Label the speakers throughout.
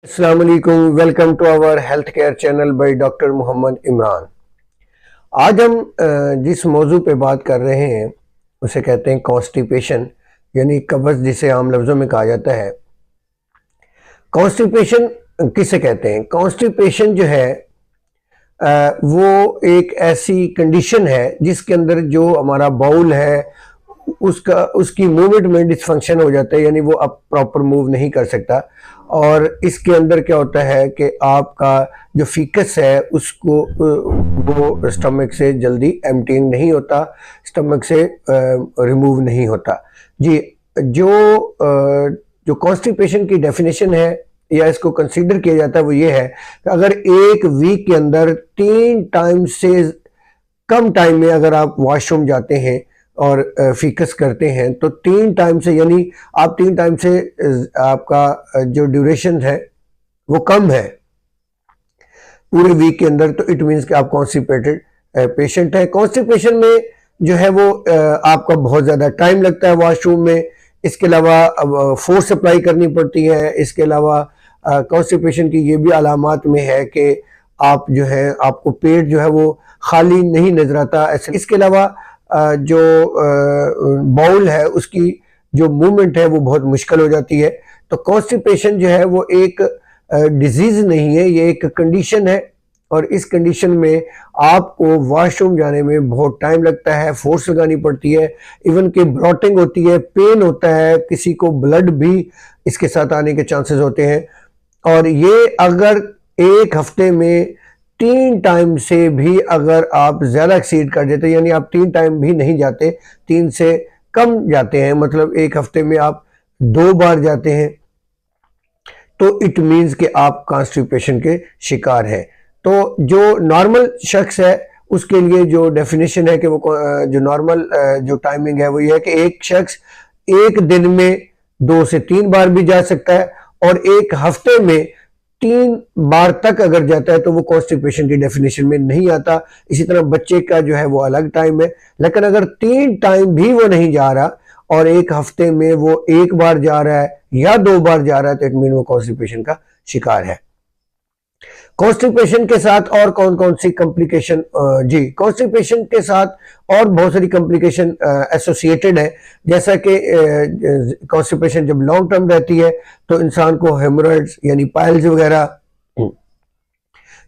Speaker 1: अस्सलाम वालेकुम, welcome to our health care channel by doctor Mohammad Imran. आज हम जिस मौजू पे बात कर रहे हैं उसे कहते हैं कॉन्स्टिपेशन, यानी कब्ज़, जिसे आम लफ्ज़ों में कहा जाता है। कॉन्स्टिपेशन किसे कहते हैं? कॉन्स्टिपेशन जो है वो एक ऐसी कंडीशन है जिसके अंदर जो हमारा बाउल है उसकी मूवमेंट में डिसफंक्शन हो जाता है, यानी वो अब प्रॉपर मूव नहीं कर सकता। और इसके अंदर क्या होता है कि आपका जो फीकस है उसको वो स्टमक से जल्दी एम्प्टिंग नहीं होता, स्टमक से रिमूव नहीं होता। जी, जो कॉन्स्टिपेशन की डेफिनेशन है या इसको कंसीडर किया जाता है वो ये है कि अगर एक वीक के अंदर 3 टाइम से कम टाइम में अगर आप वॉशरूम जाते हैं और फीकस करते हैं तो 3 टाइम से, यानी आप 3 टाइम से आपका जो ड्यूरेशन है वो कम है पूरे वीक के अंदर, तो इट मीन्स कि आप कॉन्स्टिपेटेड पेशेंट है। कॉन्स्टिपेशन में जो है वो आपका बहुत ज़्यादा टाइम लगता है वॉशरूम में। इसके अलावा फोर्स अप्लाई करनी पड़ती है। इसके अलावा कॉन्स्टिपेशन की ये भी अलामात में है कि आप जो है आपको पेट जो है वो खाली नहीं नजर आता। इसके अलावा जो बाउल है उसकी जो मूवमेंट है वो बहुत मुश्किल हो जाती है। तो कॉन्स्टिपेशन जो है वो एक डिजीज नहीं है, ये एक कंडीशन है। और इस कंडीशन में आपको वॉशरूम जाने में बहुत टाइम लगता है, फोर्स लगानी पड़ती है, इवन कि ब्लॉटिंग होती है, पेन होता है, किसी को ब्लड भी इसके साथ आने के चांसेस होते हैं। और ये अगर एक हफ्ते में 3 टाइम से भी अगर आप ज़्यादा एक्सीड कर देते, यानी आप 3 टाइम भी नहीं जाते, 3 से कम जाते हैं, मतलब एक हफ्ते में आप 2 बार जाते हैं, तो इट मीन्स कि आप कॉन्स्टिपेशन के शिकार हैं। तो जो नॉर्मल शख्स है उसके लिए जो डेफिनेशन है कि वो जो नॉर्मल जो टाइमिंग है वो ये है कि एक शख्स एक दिन में 2 से 3 बार भी जा सकता है, और एक हफ्ते में 3 बार तक अगर जाता है तो वो कॉन्स्टिपेशन की डेफिनेशन में नहीं आता। इसी तरह बच्चे का जो है वो अलग टाइम है, लेकिन अगर 3 टाइम भी वो नहीं जा रहा और एक हफ्ते में वो 1 बार जा रहा है या 2 बार जा रहा है तो इट मीन वो कॉन्स्टिपेशन का शिकार है। कॉन्स्टिपेशन के साथ और कौन कौन सी कॉम्प्लिकेशन? जी, कॉन्स्टिपेशन के साथ और बहुत सारी कॉम्प्लिकेशन एसोसिएटेड है। जैसा कि कॉन्स्टिपेशन जब लॉन्ग टर्म रहती है तो इंसान को हेमोरॉइड्स यानी पाइल्स वगैरह,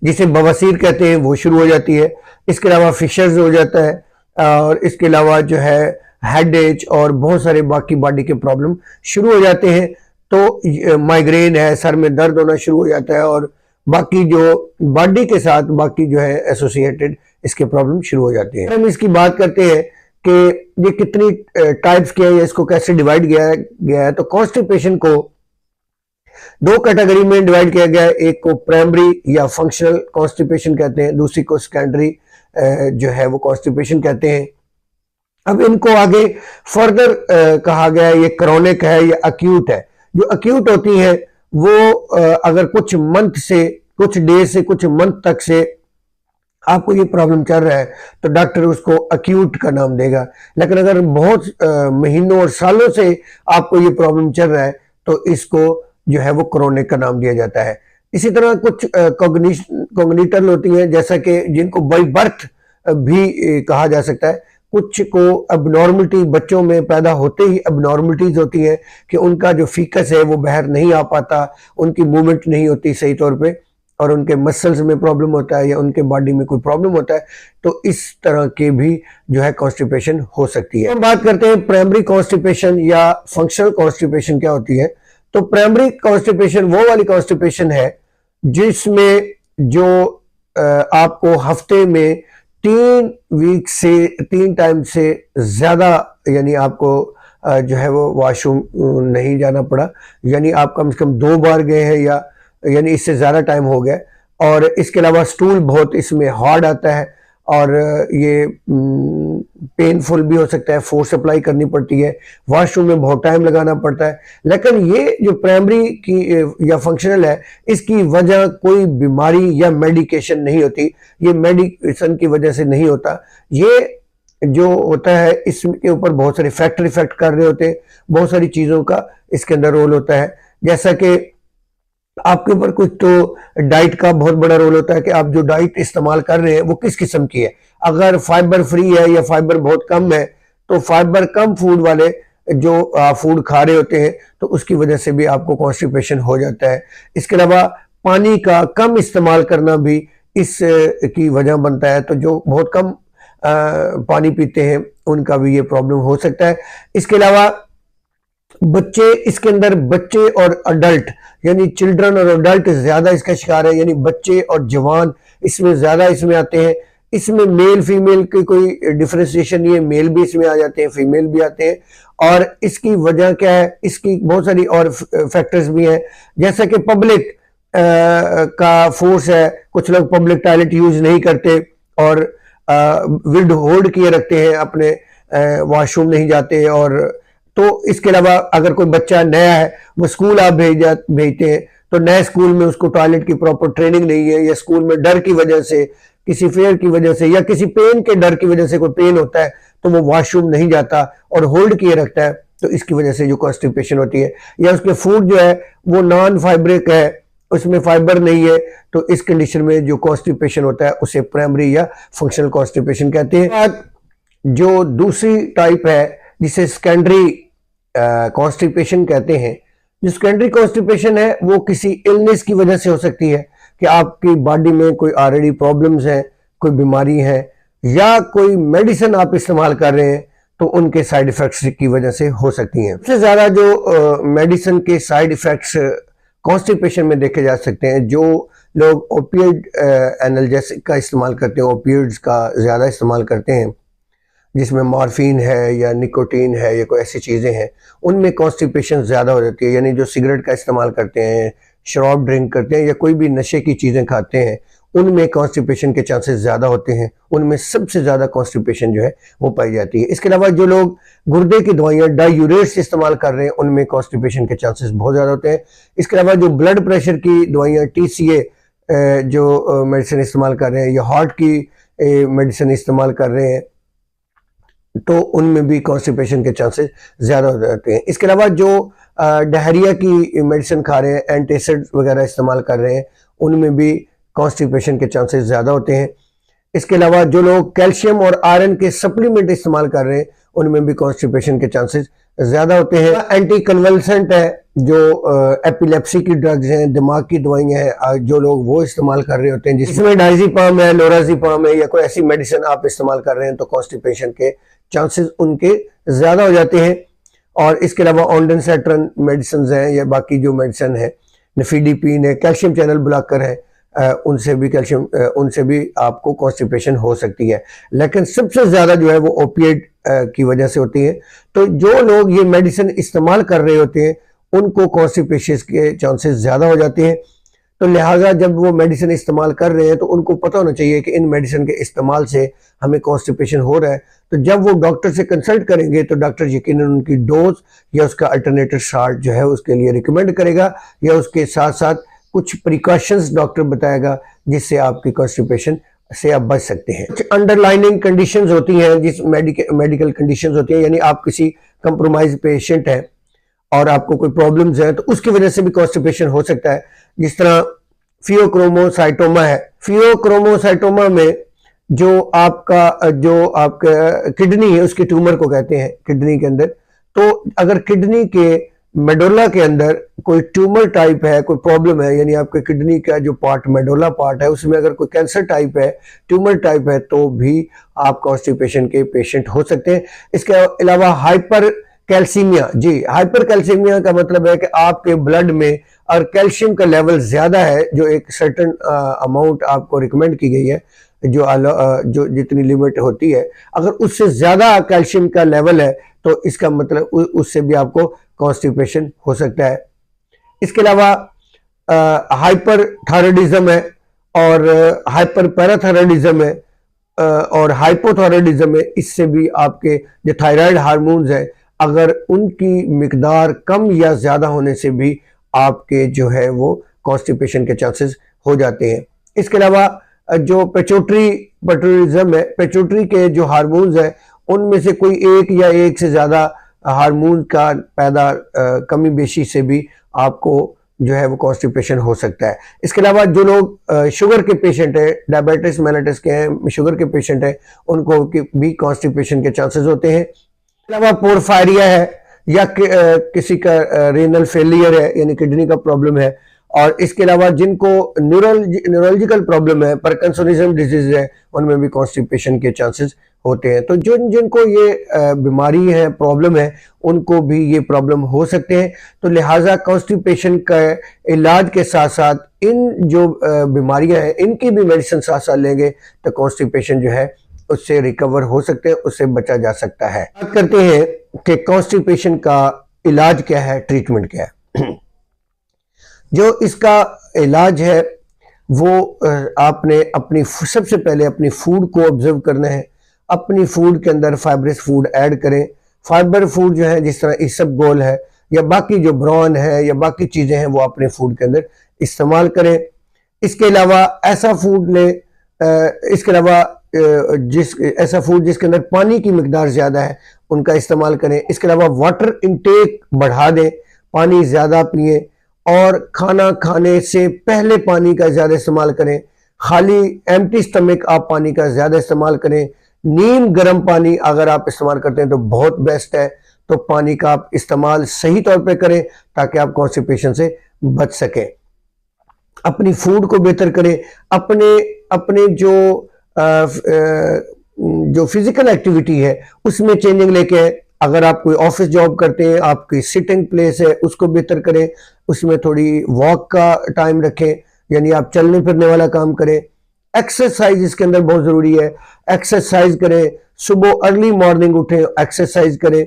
Speaker 1: जिसे बवासीर कहते हैं, वो शुरू हो जाती है। इसके अलावा फिशर्स हो जाता है, और इसके अलावा जो है हेड एच और बहुत सारे बाकी बॉडी के प्रॉब्लम शुरू हो जाते हैं। तो माइग्रेन है, सर में दर्द होना शुरू हो जाता है, और बाकी जो बॉडी के साथ बाकी जो है एसोसिएटेड इसके प्रॉब्लम शुरू हो जाते हैं। हम इसकी बात करते हैं कि ये कितनी टाइप्स के हैं, इसको कैसे डिवाइड किया गया है। तो कॉन्स्टिपेशन को 2 कैटेगरी में डिवाइड किया गया है। एक को प्राइमरी या फंक्शनल कॉन्स्टिपेशन कहते हैं, दूसरी को सेकेंडरी जो है वो कॉन्स्टिपेशन कहते हैं। अब इनको आगे फर्दर कहा गया है ये क्रोनिक है या अक्यूट है। जो अक्यूट होती है वो अगर कुछ मंथ से, कुछ डे से, कुछ मंथ तक से आपको ये प्रॉब्लम चल रहा है तो डॉक्टर उसको अक्यूट का नाम देगा। लेकिन अगर बहुत महीनों और सालों से आपको ये प्रॉब्लम चल रहा है तो इसको जो है वो क्रोनिक का नाम दिया जाता है। इसी तरह कुछ कॉग्निटल होती हैं, जैसा कि जिनको बाय बर्थ भी कहा जा सकता है। कुछ को अबनॉर्मलिटी, बच्चों में पैदा होते ही अबनॉर्मलिटीज होती है कि उनका जो फीकस है वो बाहर नहीं आ पाता, उनकी मूवमेंट नहीं होती सही तौर पे, और उनके मसल्स में प्रॉब्लम होता है या उनके बॉडी में कोई प्रॉब्लम होता है, तो इस तरह के भी जो है कॉन्स्टिपेशन हो सकती है। हम बात करते हैं प्राइमरी कॉन्स्टिपेशन या फंक्शनल कॉन्स्टिपेशन क्या होती है। तो प्राइमरी कॉन्स्टिपेशन वो वाली कॉन्स्टिपेशन है जिसमें जो आपको हफ्ते में 3 वीक से 3 टाइम से ज्यादा, यानी आपको जो है वो वॉशरूम नहीं जाना पड़ा, यानी आप कम से कम 2 बार गए हैं या यानी इससे ज्यादा टाइम हो गया। और इसके अलावा स्टूल बहुत इसमें हार्ड आता है और ये पेनफुल भी हो सकता है, फोर्स अप्लाई करनी पड़ती है, वॉशरूम में बहुत टाइम लगाना पड़ता है। लेकिन ये जो प्राइमरी की या फंक्शनल है, इसकी वजह कोई बीमारी या मेडिकेशन नहीं होती, ये मेडिकेशन की वजह से नहीं होता। ये जो होता है इसके ऊपर बहुत सारे फैक्टर इफेक्ट कर रहे होते हैं, बहुत सारी चीज़ों का इसके अंदर रोल होता है। जैसा कि आपके ऊपर कुछ तो डाइट का बहुत बड़ा रोल होता है कि आप जो डाइट इस्तेमाल कर रहे हैं वो किस किस्म की है। अगर फाइबर फ्री है या फाइबर बहुत कम है, तो फाइबर कम फूड वाले जो फूड खा रहे होते हैं तो उसकी वजह से भी आपको कॉन्स्टिपेशन हो जाता है। इसके अलावा पानी का कम इस्तेमाल करना भी इस की वजह बनता है। तो जो बहुत कम पानी पीते हैं उनका भी ये प्रॉब्लम हो सकता है। इसके अलावा बच्चे, इसके अंदर बच्चे और अडल्ट यानी चिल्ड्रन और अडल्ट ज्यादा इसका शिकार है, यानी बच्चे और जवान इसमें ज्यादा इसमें आते हैं। इसमें मेल फीमेल की कोई डिफरेंशिएशन नहीं है, मेल भी इसमें आ जाते हैं, फीमेल भी आते हैं। और इसकी वजह क्या है, इसकी बहुत सारी और फैक्टर्स भी हैं, जैसा कि पब्लिक का फोर्स है। कुछ लोग पब्लिक टॉयलेट यूज नहीं करते और विड होल्ड किए रखते हैं, अपने वॉशरूम नहीं जाते। और तो इसके अलावा अगर कोई बच्चा नया है, वो स्कूल आप भेजते हैं, तो नए स्कूल में उसको टॉयलेट की प्रॉपर ट्रेनिंग नहीं है, या स्कूल में डर की वजह से, किसी फेयर की वजह से, या किसी पेन के डर की वजह से, कोई पेन होता है तो वो वॉशरूम नहीं जाता और होल्ड किए रखता है, तो इसकी वजह से जो कॉन्स्टिपेशन होती है। या उसके फूड जो है वो नॉन फाइब्रिक है, उसमें फाइबर नहीं है, तो इस कंडीशन में जो कॉन्स्टिपेशन होता है उसे प्राइमरी या फंक्शनल कॉन्स्टिपेशन कहते हैं। जो दूसरी टाइप है जिसे सेकेंडरी कॉन्स्टिपेशन कहते हैं, जो सेकेंडरी कॉन्स्टिपेशन है वो किसी इलनेस की वजह से हो सकती है, कि आपकी बॉडी में कोई ऑलरेडी प्रॉब्लम्स हैं, कोई बीमारी है, या कोई मेडिसिन आप इस्तेमाल कर रहे हैं तो उनके साइड इफेक्ट्स की वजह से हो सकती हैं। सबसे ज्यादा जो मेडिसिन के साइड इफेक्ट्स कॉन्स्टिपेशन में देखे जा सकते हैं, जो लोग ओपिएड एनाल्जेसिक का इस्तेमाल करते हैं, ओपिएड्स का ज्यादा इस्तेमाल करते हैं, जिसमें मॉर्फिन है या निकोटीन है या कोई ऐसी चीज़ें हैं, उनमें कॉन्स्टिपेशन ज़्यादा हो जाती है। यानी जो सिगरेट का इस्तेमाल करते हैं, शराब ड्रिंक करते हैं, या कोई भी नशे की चीज़ें खाते हैं, उनमें कॉन्स्टिपेशन के चांसेस ज़्यादा होते हैं। उनमें सबसे ज़्यादा कॉन्स्टिपेशन जो है वो पाई जाती है। इसके अलावा जो लोग गुर्दे की दवाइयाँ डायूरेट्स इस्तेमाल कर रहे हैं, उनमें कॉन्स्टिपेशन के चांसेस बहुत ज़्यादा होते हैं। इसके अलावा जो ब्लड प्रेशर की दवाइयाँ, TCA जो मेडिसिन इस्तेमाल कर रहे हैं, या हार्ट की मेडिसिन इस्तेमाल कर रहे हैं, तो उनमें भी कॉन्स्टिपेशन के चांसेस ज़्यादा हो जाते हैं। इसके अलावा जो डायरिया की मेडिसिन खा रहे हैं, एंटासिड वगैरह इस्तेमाल कर रहे हैं, उनमें भी कॉन्स्टिपेशन के चांसेस ज़्यादा होते हैं। इसके अलावा जो लोग कैल्शियम और आयरन के सप्लीमेंट इस्तेमाल कर रहे हैं, उनमें भी कॉन्स्टिपेशन के चांसेस ज़्यादा होते हैं। एंटी कन्वल्सेंट है, जो एपिलेप्सी की ड्रग्स हैं, दिमाग की दवाइयाँ हैं, जो लोग वो इस्तेमाल कर रहे होते हैं, जिसमें डायजेपाम है, लोराजेपाम है, या कोई ऐसी मेडिसिन आप इस्तेमाल कर रहे हैं, तो कॉन्स्टिपेशन के चांसेस उनके ज़्यादा हो जाते हैं। और इसके अलावा ऑन्डेंसेट्रन मेडिसिन हैं, या बाकी जो मेडिसिन है, निफिडिपिन है, कैल्शियम चैनल ब्लॉकर है, उनसे भी आपको कॉन्स्टिपेशन हो सकती है। लेकिन सबसे ज़्यादा जो है वो ओपिएड की वजह से होती है। तो जो लोग ये मेडिसिन इस्तेमाल कर रहे होते हैं, उनको कॉन्स्टिपेशन के चांसेस ज़्यादा हो जाते हैं। तो लिहाजा जब वो मेडिसिन इस्तेमाल कर रहे हैं, तो उनको पता होना चाहिए कि इन मेडिसिन के इस्तेमाल से हमें कॉन्स्टिपेशन हो रहा है। तो जब वो डॉक्टर से कंसल्ट करेंगे, तो डॉक्टर यकीनन उनकी डोज या उसका अल्टरनेटिव साल्ट जो है उसके लिए रिकमेंड करेगा, या उसके साथ साथ कुछ प्रिकॉशंस डॉक्टर बताएगा, जिससे आपकी कॉन्स्टिपेशन से आप बच सकते हैं। कुछ अंडरलाइनिंग कंडीशंस होती हैं, जिस मेडिकल कंडीशंस होती हैं, यानी आप किसी कंप्रोमाइज पेशेंट हैं और आपको कोई प्रॉब्लम्स है, तो उसकी वजह से भी कॉन्स्टिपेशन हो सकता है। जिस तरह फियोक्रोमोसाइटोमा है, फियोक्रोमोसाइटोमा में जो आपका किडनी है, उसके ट्यूमर को कहते हैं, किडनी के अंदर। तो अगर किडनी के मेडोला के अंदर कोई ट्यूमर टाइप है, कोई प्रॉब्लम है, यानी आपके किडनी का जो पार्ट मेडोला पार्ट है, उसमें अगर कोई कैंसर टाइप है, ट्यूमर टाइप है, तो भी आप कॉन्स्टिपेशन के पेशेंट हो सकते हैं। इसके अलावा हाइपर कैल्सीमिया, जी हाइपर कैल्सीमिया का मतलब है कि आपके ब्लड में और कैल्शियम का लेवल ज्यादा है, जो एक सर्टेन अमाउंट आपको रिकमेंड की गई है, जो जितनी लिमिट होती है, अगर उससे ज्यादा कैल्शियम का लेवल है, तो इसका मतलब उससे भी आपको कॉन्स्टिपेशन हो सकता है। इसके अलावा हाइपर थायराइडिज्म है, और हाइपर पैराथायराइडिज्म है, और हाइपोथायराइडिज्म है। इससे भी आपके जो थायराइड हार्मोन्स है, अगर उनकी मिकदार कम या ज्यादा होने से भी आपके जो है वो कॉन्स्टिपेशन के चांसेस हो जाते हैं। इसके अलावा जो पेट्यूटरीज्म है, पेट्यूटरी के जो हार्मोन्स है, उनमें से कोई एक या एक से ज्यादा हार्मोन का कमी बेशी से भी आपको जो है वो कॉन्स्टिपेशन हो सकता है। इसके अलावा जो लोग शुगर के पेशेंट है, डायबिटीज मेलिटस के हैं, शुगर के पेशेंट है, उनको भी कॉन्स्टिपेशन के चांसेस होते हैं। इसके अलावा पोरफायरिया है या किसी का रेनल फेलियर है यानी किडनी का प्रॉब्लम है, और इसके अलावा जिनको न्यूरोलॉजिकल प्रॉब्लम है, पार्किंसनिज्म डिजीज है, उनमें भी कॉन्स्टिपेशन के चांसेस होते हैं। तो जिनको ये बीमारी है, प्रॉब्लम है, उनको भी ये प्रॉब्लम हो सकते हैं। तो लिहाजा कॉन्स्टिपेशन का इलाज के साथ साथ इन जो बीमारियां हैं इनकी भी मेडिसिन साथ साथ लेंगे तो कॉन्स्टिपेशन जो है उससे रिकवर हो सकते हैं, उससे बचा जा सकता है। बात करते हैं कि कॉन्स्टिपेशन का इलाज क्या है, ट्रीटमेंट क्या है। जो इसका इलाज है वो आपने अपनी सबसे पहले अपनी फूड को ऑब्जर्व करना है। अपनी फूड के अंदर फाइबरस फूड ऐड करें। फाइबर फूड जो है जिस तरह इसबगोल है या बाकी जो ब्राउन है या बाकी चीज़ें हैं वो अपने फूड के अंदर इस्तेमाल करें। इसके अलावा ऐसा फूड लें, इसके अलावा ऐसा फूड जिसके अंदर पानी की मिकदार ज़्यादा है उनका इस्तेमाल करें। इसके अलावा वाटर इनटेक बढ़ा दें, पानी ज़्यादा पिए और खाना खाने से पहले पानी का ज़्यादा इस्तेमाल करें। खाली एम्प्टी स्टमक आप पानी का ज़्यादा इस्तेमाल करें। नीम गर्म पानी अगर आप इस्तेमाल करते हैं तो बहुत बेस्ट है। तो पानी का आप इस्तेमाल सही तौर पे करें ताकि आप कॉन्स्टिपेशन से बच सकें। अपनी फूड को बेहतर करें। अपने जो फिजिकल एक्टिविटी है उसमें चेंजिंग लेके आए। अगर आप कोई ऑफिस जॉब करते हैं, आपकी सिटिंग प्लेस है, उसको बेहतर करें, उसमें थोड़ी वॉक का टाइम रखें, यानी आप चलने फिरने वाला काम करें। एक्सरसाइज इसके अंदर बहुत ज़रूरी है। एक्सरसाइज करें, सुबह अर्ली मॉर्निंग उठें, एक्सरसाइज करें।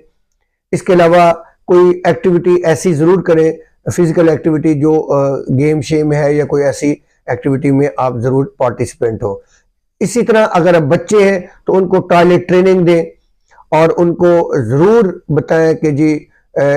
Speaker 1: इसके अलावा कोई एक्टिविटी ऐसी ज़रूर करें, फिजिकल एक्टिविटी जो गेम शेम है या कोई ऐसी एक्टिविटी में आप ज़रूर पार्टिसिपेंट हो। इसी तरह अगर आप बच्चे हैं तो उनको टॉयलेट ट्रेनिंग दें और उनको ज़रूर बताएं कि जी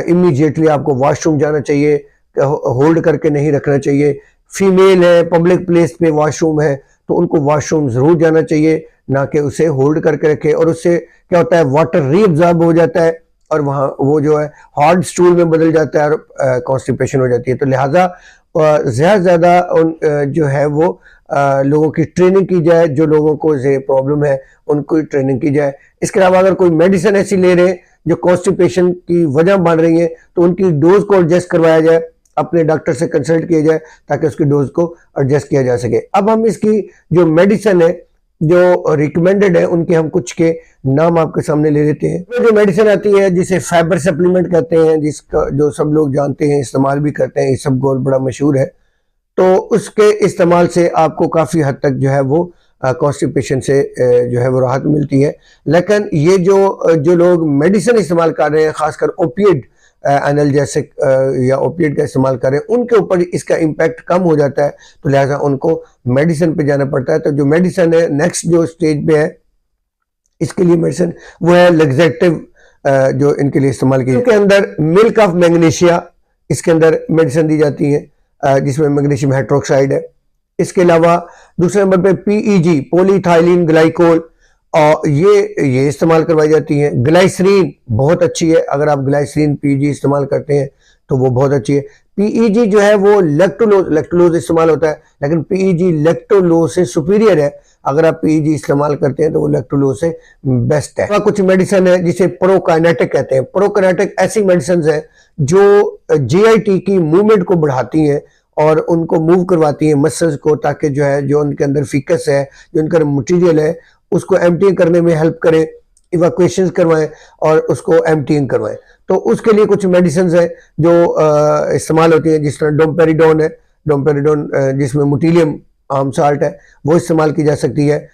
Speaker 1: इमीडिएटली आपको वॉशरूम जाना चाहिए, होल्ड करके नहीं रखना चाहिए। फीमेल है, पब्लिक प्लेस पे वॉशरूम है तो उनको वॉशरूम ज़रूर जाना चाहिए, ना कि उसे होल्ड करके रखे। और उससे क्या होता है, वाटर रीअब्जॉर्ब हो जाता है और वहाँ वो जो है हार्ड स्टूल में बदल जाता है और कॉन्स्टिपेशन हो जाती है। तो लिहाजा ज़्यादा से ज़्यादा जो है वो लोगों की ट्रेनिंग की जाए, जो लोगों को ये प्रॉब्लम है उनको ट्रेनिंग की जाए। इसके अलावा अगर कोई मेडिसिन ऐसी ले रहे हैं जो कॉन्स्टिपेशन की वजह बन रही है तो उनकी डोज को एडजस्ट करवाया जाए, अपने डॉक्टर से कंसल्ट किया जाए ताकि उसकी डोज को एडजस्ट किया जा सके। अब हम इसकी जो मेडिसिन है जो रिकमेंडेड है उनके हम कुछ के नाम आपके सामने ले लेते हैं। तो जो मेडिसिन आती है जिसे फाइबर सप्लीमेंट कहते हैं, जिसका जो सब लोग जानते हैं, इस्तेमाल भी करते हैं, इसबगोल बड़ा मशहूर है, तो उसके इस्तेमाल से आपको काफ़ी हद तक जो है वो कॉन्स्टिपेशन से जो है वो राहत मिलती है। लेकिन ये जो लोग मेडिसिन इस्तेमाल कर रहे हैं, खासकर ओपिएट एनाल्जेसिक या ओपिएट का इस्तेमाल कर रहे हैं, उनके ऊपर इसका इम्पैक्ट कम हो जाता है, तो लिहाजा उनको मेडिसिन पे जाना पड़ता है। तो जो मेडिसिन है नेक्स्ट जो स्टेज पे है इसके लिए मेडिसिन वो है लग्जेटिव, जो इनके लिए इस्तेमाल की। इसके अंदर मिल्क ऑफ मैग्नीशिया इसके अंदर मेडिसिन दी जाती है जिसमें मैग्नीशियम हाइड्रोक्साइड है। इसके अलावा दूसरे नंबर पे पीईजी पॉलीइथाइलिन ग्लाइकोल और ये इस्तेमाल करवाई जाती है। ग्लाइसरीन बहुत अच्छी है, अगर आप ग्लाइसरीन पीईजी इस्तेमाल करते हैं तो वो बहुत अच्छी है। पीईजी जो है वो लैक्टोलोज इस्तेमाल होता है, लेकिन पीईजी लैक्टोलोज से सुपीरियर है। अगर आप पीईजी इस्तेमाल करते हैं तो वो लैक्टोलोज से बेस्ट है। कुछ मेडिसिन है जिसे प्रोकाइनेटिक कहते हैं। प्रोकाइनेटिक ऐसी मेडिसिन है जो जीआईटी की मूवमेंट को बढ़ाती हैं और उनको मूव करवाती हैं मसल्स को, ताकि जो है जो उनके अंदर फिकस है, जो उनका मटेरियल है, उसको एम्प्टी करने में हेल्प करें, इवैक्यूएशन करवाएं और उसको एम्प्टीइंग करवाएं। तो उसके लिए कुछ मेडिसिन है जो इस्तेमाल होती है, जिस तरह डोमपेरिडोन है, डोमपेरिडोन जिसमें मुटीलियम आम साल्ट है वो इस्तेमाल की जा सकती है।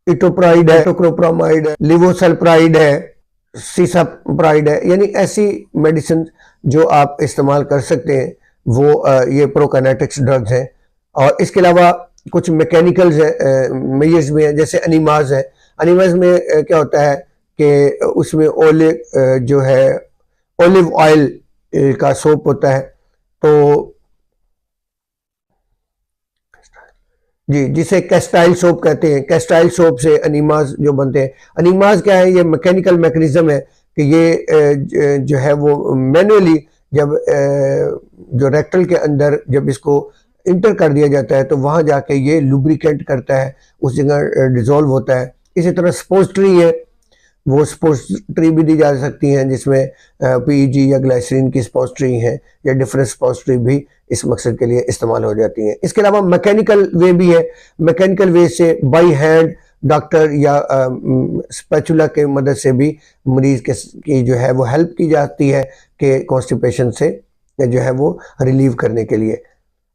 Speaker 1: इटोप्राइड है, टोक्रोप्रामाइड है, लिवोसल्प्राइड है, सीसाप्राइड है, यानी ऐसी मेडिसिन जो आप इस्तेमाल कर सकते हैं वो ये प्रोकाइनेटिक्स ड्रग्स हैं। और इसके अलावा कुछ मैकेनिकल्स है मेजर्स में है, जैसे अनीमाज है। अनीमाज में क्या होता है कि उसमें जो है ओलिव ऑयल का सोप होता है, तो जी जिसे कैस्टाइल सोप कहते हैं। कैस्टाइल सोप से अनीमाज जो बनते हैं। अनीमाज क्या है, ये मैकेनिकल मैकेनिज्म है कि ये जो है वो मैनुअली जब जो रेक्टल के अंदर जब इसको इंटर कर दिया जाता है तो वहाँ जाके ये लुब्रिकेंट करता है, उस जगह डिज़ोल्व होता है। इसी तरह सपोजिटरी है, वो सपोजिटरी भी दी जा सकती हैं जिसमें पीईजी या ग्लाइसरीन की सपोजिटरी हैं या डिफरेंट सपोजिटरी भी इस मकसद के लिए इस्तेमाल हो जाती हैं। इसके अलावा मैकेनिकल वे भी है, मैकेनिकल वे से बाई हैंड डॉक्टर या स्पैचुला के मदद से भी मरीज की जो है वो हेल्प की जाती है कि कॉन्स्टिपेशन से जो है वो रिलीव करने के लिए।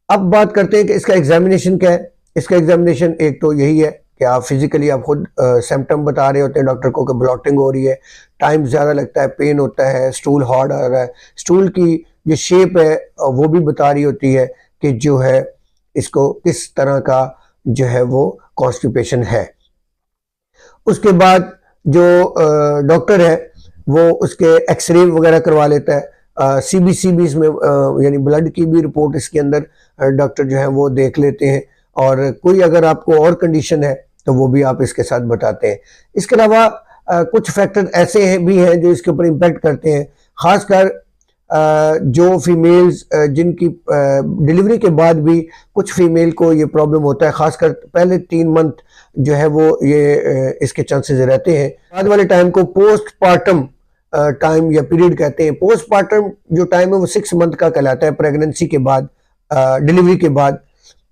Speaker 1: अब बात करते हैं कि इसका एग्जामिनेशन क्या है। इसका एग्जामिनेशन एक तो यही है कि आप फिजिकली आप खुद सिम्टम बता रहे होते हैं डॉक्टर को कि ब्लॉटिंग हो रही है, टाइम ज़्यादा लगता है, पेन होता है, स्टूल हार्ड आ रहा है, स्टूल की जो शेप है वो भी बता रही होती है कि जो है इसको किस तरह का जो है वो कॉन्स्टिपेशन है। उसके बाद जो डॉक्टर है वो उसके एक्सरे वगैरह करवा लेता है, सीबीसी भी इसमें यानी ब्लड की भी रिपोर्ट इसके अंदर डॉक्टर जो है वो देख लेते हैं, और कोई अगर आपको और कंडीशन है तो वो भी आप इसके साथ बताते हैं। इसके अलावा कुछ फैक्टर ऐसे हैं भी हैं जो इसके ऊपर इम्पैक्ट करते हैं, ख़ासकर जो फीमेल्स जिनकी डिलीवरी के बाद भी कुछ फीमेल को ये प्रॉब्लम होता है, ख़ासकर पहले 3 मंथ जो है वो ये इसके चांसेस रहते हैं। बाद वाले टाइम को पोस्ट पार्टम टाइम या पीरियड कहते हैं। पोस्ट पार्टम जो टाइम है वो 6 मंथ का कहलाता है, प्रेगनेंसी के बाद, डिलीवरी के बाद।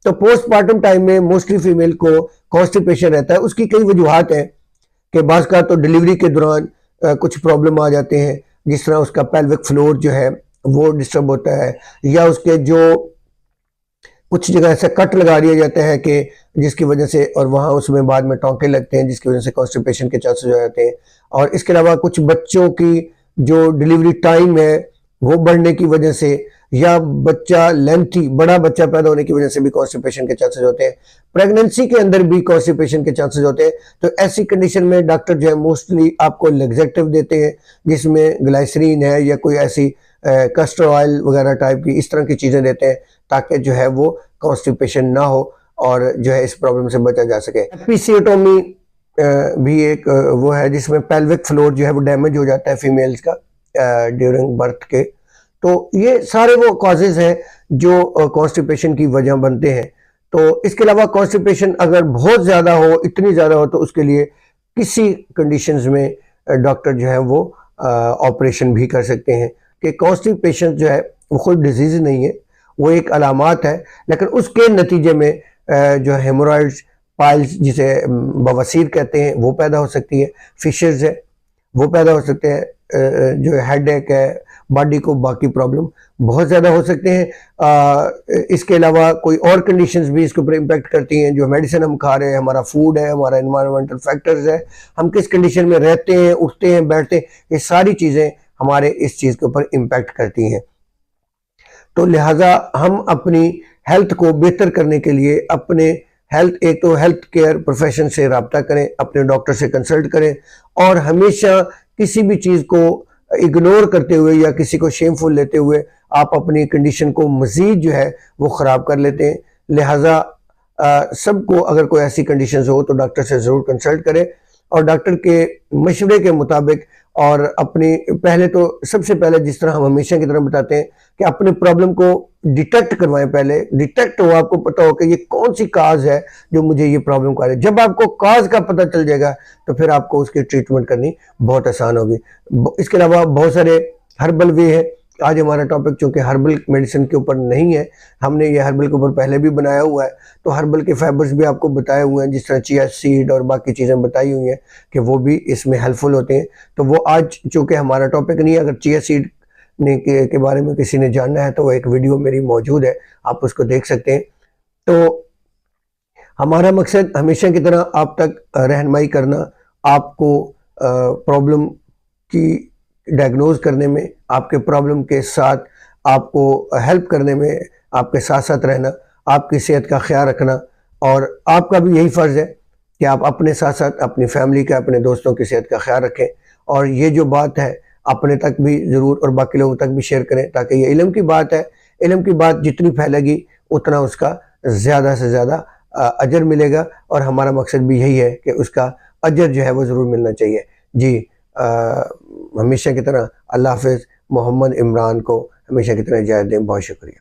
Speaker 1: तो पोस्ट पार्टम टाइम में मोस्टली फीमेल को कॉन्स्टिपेशन रहता है। उसकी कई वजूहत हैं कि बाज़ का तो डिलीवरी के दौरान कुछ प्रॉब्लम आ जाते हैं, जिस तरह उसका पेल्विक फ्लोर जो है वो डिस्टर्ब होता है, या उसके जो कुछ जगह ऐसा कट लगा दिया जाता है कि जिसकी वजह से, और वहाँ उसमें बाद में टोंके लगते हैं जिसकी वजह से कॉन्स्टिपेशन के चांसेस हो जाते हैं। और इसके अलावा कुछ बच्चों की जो डिलीवरी टाइम है वो बढ़ने की वजह से, या बच्चा लेंथी बड़ा बच्चा पैदा होने की वजह से भी कॉन्स्टिपेशन के चांसेस होते हैं। प्रेगनेंसी के अंदर भी कॉन्स्टिपेशन के चांसेस होते हैं। तो ऐसी कंडीशन में डॉक्टर जो है मोस्टली आपको लैक्सेटिव देते हैं जिसमें ग्लाइसरीन है या कोई ऐसी कस्टर ऑयल वगैरह टाइप की इस तरह की चीज़ें देते हैं ताकि जो है वो कॉन्स्टिपेशन ना हो और जो है इस प्रॉब्लम से बचा जा सके। एपिसियोटोमी भी एक वो है जिसमें पेल्विक फ्लोर जो है वो डैमेज हो जाता है फीमेल्स का ड्यूरिंग बर्थ के। तो ये सारे वो कॉजेज हैं जो कॉन्स्टिपेशन की वजह बनते हैं। तो इसके अलावा कॉन्स्टिपेशन अगर बहुत ज़्यादा हो, इतनी ज़्यादा हो, तो उसके लिए किसी कंडीशंस में डॉक्टर जो है वो ऑपरेशन भी कर सकते हैं। कि कॉन्स्टिपेशन जो है वो खुद डिजीज़ नहीं है, वो एक अलामात है, लेकिन उसके नतीजे में जो हेमोरॉइड्स, पाइल्स जिसे बवासीर कहते हैं वो पैदा हो सकती है, फिशर्स है वो पैदा हो सकते हैं, जो हेडेक है, बॉडी को बाकी प्रॉब्लम बहुत ज़्यादा हो सकते हैं। इसके अलावा कोई और कंडीशंस भी इसके ऊपर इम्पैक्ट करती हैं, जो मेडिसिन हम खा रहे हैं, हमारा फूड है, हमारा एनवायरमेंटल फैक्टर्स है, हम किस कंडीशन में रहते हैं, उठते हैं, बैठते हैं, ये सारी चीज़ें हमारे इस चीज़ के ऊपर इम्पैक्ट करती हैं। तो लिहाजा हम अपनी हेल्थ को बेहतर करने के लिए अपने एक तो हेल्थ केयर प्रोफेशन से रब्ता करें, अपने डॉक्टर से कंसल्ट करें, और हमेशा किसी भी चीज़ को इग्नोर करते हुए या किसी को शेमफुल लेते हुए आप अपनी कंडीशन को मज़ीद जो है वो ख़राब कर लेते हैं। लिहाजा सबको अगर कोई ऐसी कंडीशंस हो तो डॉक्टर से ज़रूर कंसल्ट करें, और डॉक्टर के मशवरे के मुताबिक, और अपनी पहले तो सबसे पहले जिस तरह हम हमेशा की तरह बताते हैं कि अपने प्रॉब्लम को डिटेक्ट करवाएं। पहले डिटेक्ट हो, आपको पता हो कि ये कौन सी काज है जो मुझे ये प्रॉब्लम कर रही है। जब आपको काज का पता चल जाएगा तो फिर आपको उसकी ट्रीटमेंट करनी बहुत आसान होगी। इसके अलावा बहुत सारे हर्बल वे हैं। आज हमारा टॉपिक चूँकि हर्बल मेडिसिन के ऊपर नहीं है, हमने ये हर्बल के ऊपर पहले भी बनाया हुआ है, तो हर्बल के फाइबर्स भी आपको बताए हुए हैं, जिस तरह चिया सीड और बाकी चीज़ें बताई हुई हैं कि वो भी इसमें हेल्पफुल होते हैं। तो वो आज चूँकि हमारा टॉपिक नहीं है, अगर चिया सीड के बारे में किसी ने जानना है तो वो एक वीडियो मेरी मौजूद है, आप उसको देख सकते हैं। तो हमारा मकसद हमेशा की तरह आप तक रहनुमाई करना, आपको प्रॉब्लम की डायग्नोज करने में, आपके प्रॉब्लम के साथ आपको हेल्प करने में, आपके साथ साथ रहना, आपकी सेहत का ख्याल रखना, और आपका भी यही फ़र्ज़ है कि आप अपने साथ साथ अपनी फैमिली का, अपने दोस्तों की सेहत का ख्याल रखें। और ये जो बात है अपने तक भी ज़रूर और बाकी लोगों तक भी शेयर करें, ताकि ये इल्म की बात है, इल्म की बात जितनी फैलेगी उतना उसका ज़्यादा से ज़्यादा अजर मिलेगा, और हमारा मकसद भी यही है कि उसका अजर जो है वो ज़रूर मिलना चाहिए। जी, हमेशा की तरह अल्लाह हाफ़िज़, मोहम्मद इमरान को हमेशा की तरह इजाज़त दें। बहुत शुक्रिया।